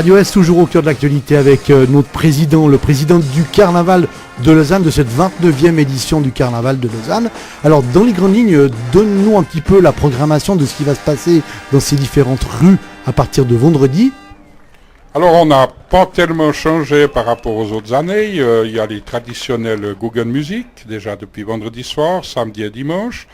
Radio Est toujours au cœur de l'actualité avec notre président, le président du Carnaval de Lausanne, de cette 29e édition du Carnaval de Lausanne. Alors dans les grandes lignes, donne-nous un petit peu la programmation de ce qui va se passer dans ces différentes rues à partir de vendredi. Alors on n'a pas tellement changé par rapport aux autres années. Il y a les traditionnels Guggen Music, déjà depuis vendredi soir, samedi et dimanche.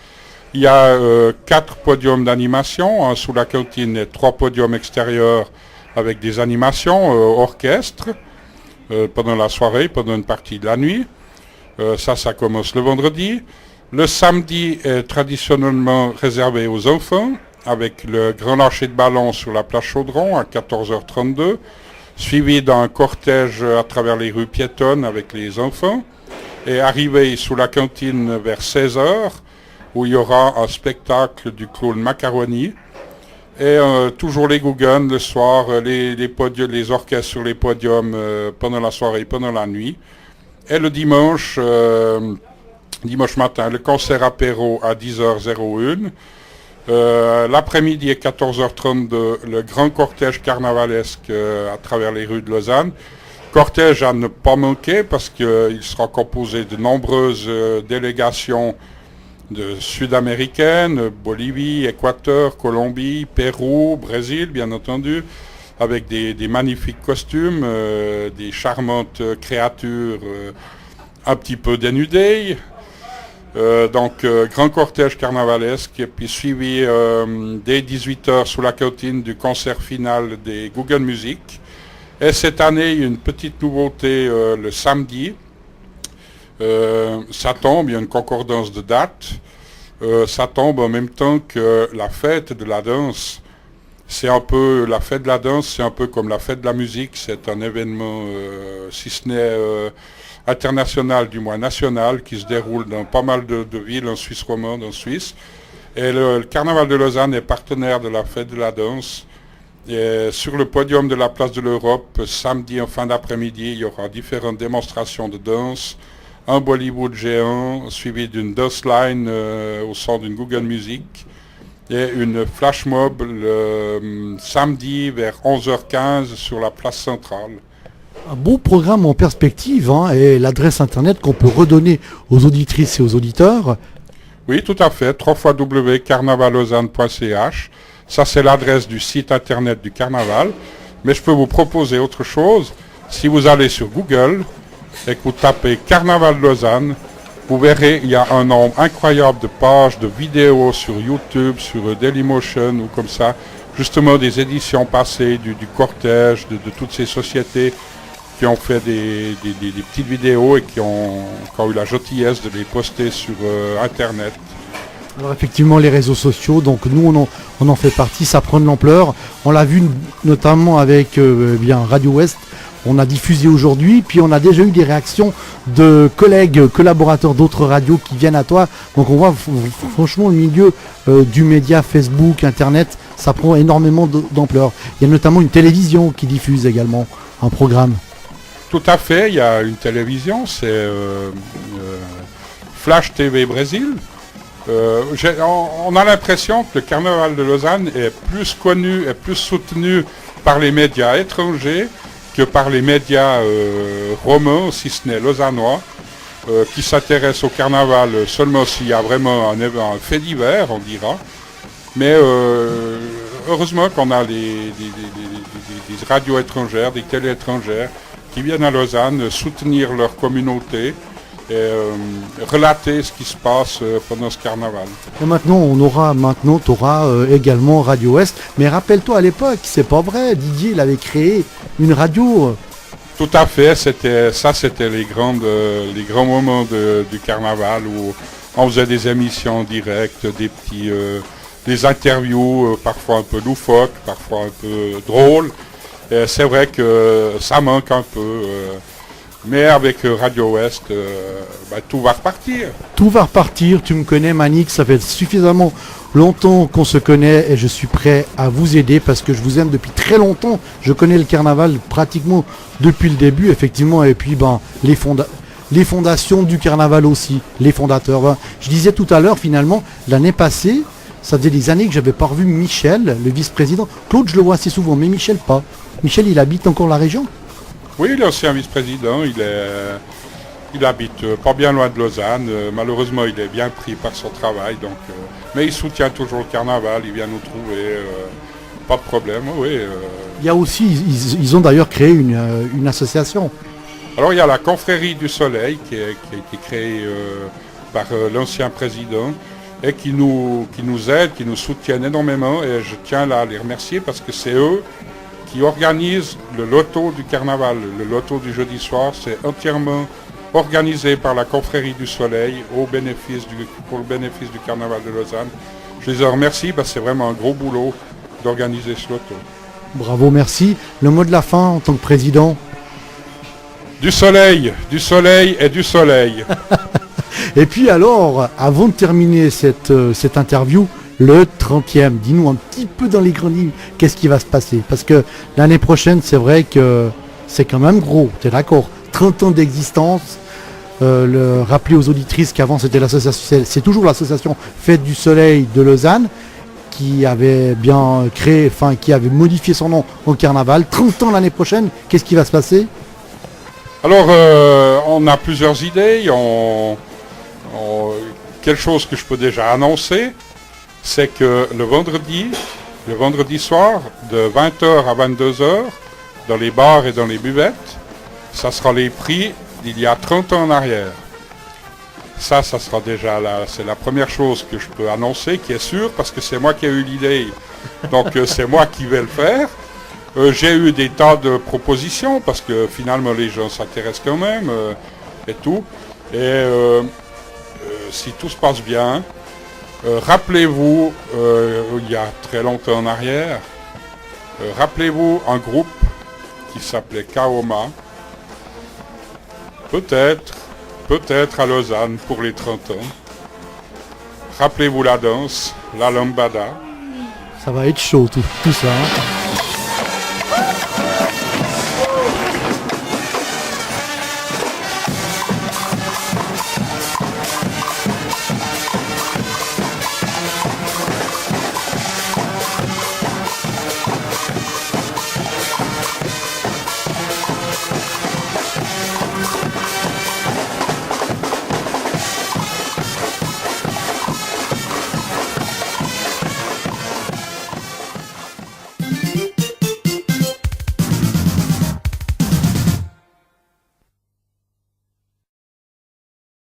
Il y a 4 podiums d'animation, sous la cantine et 3 podiums extérieurs avec des animations orchestre pendant la soirée, pendant une partie de la nuit. Ça commence le vendredi. Le samedi est traditionnellement réservé aux enfants, avec le grand lâcher de ballon sur la place Chaudron à 14h32, suivi d'un cortège à travers les rues piétonnes avec les enfants, et arrivé sous la cantine vers 16h, où il y aura un spectacle du clown Macaroni, et toujours les Guggen le soir, les orchestres sur les podiums pendant la soirée, pendant la nuit. Et le dimanche matin, le concert apéro à 10h01. L'après-midi à 14h32, le grand cortège carnavalesque à travers les rues de Lausanne. Cortège à ne pas manquer parce qu'il sera composé de nombreuses délégations sud-américaines, Bolivie, Équateur, Colombie, Pérou, Brésil bien entendu, avec des magnifiques costumes, des charmantes créatures un petit peu dénudées. Donc grand cortège carnavalesque et puis suivi dès 18h sous la cantine du concert final des Guggen Music. Et cette année, il y a une petite nouveauté le samedi. Ça tombe, il y a une concordance de dates. Ça tombe en même temps que la fête de la danse. La fête de la danse, c'est un peu comme la fête de la musique. C'est un événement, si ce n'est international, du moins national, qui se déroule dans pas mal de villes en Suisse romande, en Suisse. Et le Carnaval de Lausanne est partenaire de la fête de la danse. Et sur le podium de la place de l'Europe, samedi en fin d'après-midi, il y aura différentes démonstrations de danse. Un Bollywood géant, suivi d'une dance line au son d'une Guggen Music. Et une flash mob le samedi vers 11h15 sur la place centrale. Un beau programme en perspective et l'adresse internet qu'on peut redonner aux auditrices et aux auditeurs. Oui, tout à fait, www.carnavallausanne.ch. Ça, c'est l'adresse du site internet du Carnaval. Mais je peux vous proposer autre chose. Si vous allez sur Google et que vous tapez Carnaval Lausanne, vous verrez, il y a un nombre incroyable de pages, de vidéos sur YouTube, sur Dailymotion ou comme ça, justement des éditions passées du cortège, de toutes ces sociétés qui ont fait des petites vidéos et qui ont eu la gentillesse de les poster sur Internet. Alors effectivement, les réseaux sociaux, donc nous on en fait partie, ça prend de l'ampleur. On l'a vu notamment avec Radio Ouest. On a diffusé aujourd'hui, puis on a déjà eu des réactions de collègues, collaborateurs d'autres radios qui viennent à toi. Donc on voit franchement le milieu du média Facebook, Internet, ça prend énormément d'ampleur. Il y a notamment une télévision qui diffuse également un programme. Tout à fait, il y a une télévision, c'est Flash TV Brésil. On a l'impression que le Carnaval de Lausanne est plus connu et plus soutenu par les médias étrangers que par les médias romains, si ce n'est lausannois, qui s'intéressent au carnaval seulement s'il y a vraiment un fait divers, on dira. Mais heureusement qu'on a des radios étrangères, des télés étrangères qui viennent à Lausanne soutenir leur communauté et relater ce qui se passe pendant ce carnaval. Et maintenant, tu auras également Radio Ouest. Mais rappelle-toi à l'époque, c'est pas vrai, Didier il avait créé une radio. Tout à fait, c'était les grands moments du carnaval où on faisait des émissions en direct, des interviews parfois un peu loufoques, parfois un peu drôles. Et c'est vrai que ça manque un peu. Mais avec Radio Ouest, tout va repartir. Tout va repartir, tu me connais Manique, ça fait suffisamment longtemps qu'on se connaît et je suis prêt à vous aider parce que je vous aime depuis très longtemps. Je connais le carnaval pratiquement depuis le début, effectivement, et puis les fondations du carnaval aussi, les fondateurs. Je disais tout à l'heure, finalement, l'année passée, ça faisait des années que j'avais pas revu Michel, le vice-président. Claude, je le vois assez souvent, mais Michel pas. Michel, il habite encore la région? Oui, il est aussi un vice-président. Il habite pas bien loin de Lausanne. Malheureusement, il est bien pris par son travail. Mais il soutient toujours le carnaval. Il vient nous trouver. Pas de problème. Oui. Il y a aussi, ils ont d'ailleurs créé une association. Alors, il y a la Confrérie du Soleil qui a été créée par l'ancien président et qui nous aident, qui nous soutiennent énormément. Et je tiens là à les remercier parce que c'est eux qui organisent le loto du carnaval. Le loto du jeudi soir, c'est entièrement organisé par la Confrérie du Soleil pour le bénéfice du carnaval de Lausanne. Je les en remercie parce que c'est vraiment un gros boulot d'organiser ce loto. Bravo, merci. Le mot de la fin en tant que président? Du soleil et du soleil. Et puis alors, avant de terminer cette interview, le 30e, dis-nous un petit peu dans les grandes lignes, qu'est-ce qui va se passer? Parce que l'année prochaine, c'est vrai que c'est quand même gros, tu es d'accord? 30 ans d'existence, rappeler aux auditrices qu'avant c'était l'association, c'est toujours l'association Fête du Soleil de Lausanne, qui avait bien créé, enfin qui avait modifié son nom au carnaval. 30 ans l'année prochaine, qu'est-ce qui va se passer? Alors, on a plusieurs idées. Quelque chose que je peux déjà annoncer, c'est que le vendredi soir, de 20h à 22h, dans les bars et dans les buvettes, ça sera les prix d'il y a 30 ans en arrière. Ça sera déjà là, c'est la première chose que je peux annoncer, qui est sûre, parce que c'est moi qui ai eu l'idée. Donc c'est moi qui vais le faire. J'ai eu des tas de propositions, parce que finalement les gens s'intéressent quand même, et tout. Et si tout se passe bien, rappelez-vous, il y a très longtemps en arrière, rappelez-vous un groupe qui s'appelait Kaoma, peut-être à Lausanne pour les 30 ans. Rappelez-vous la danse, la lambada. Ça va être chaud tout ça. Hein.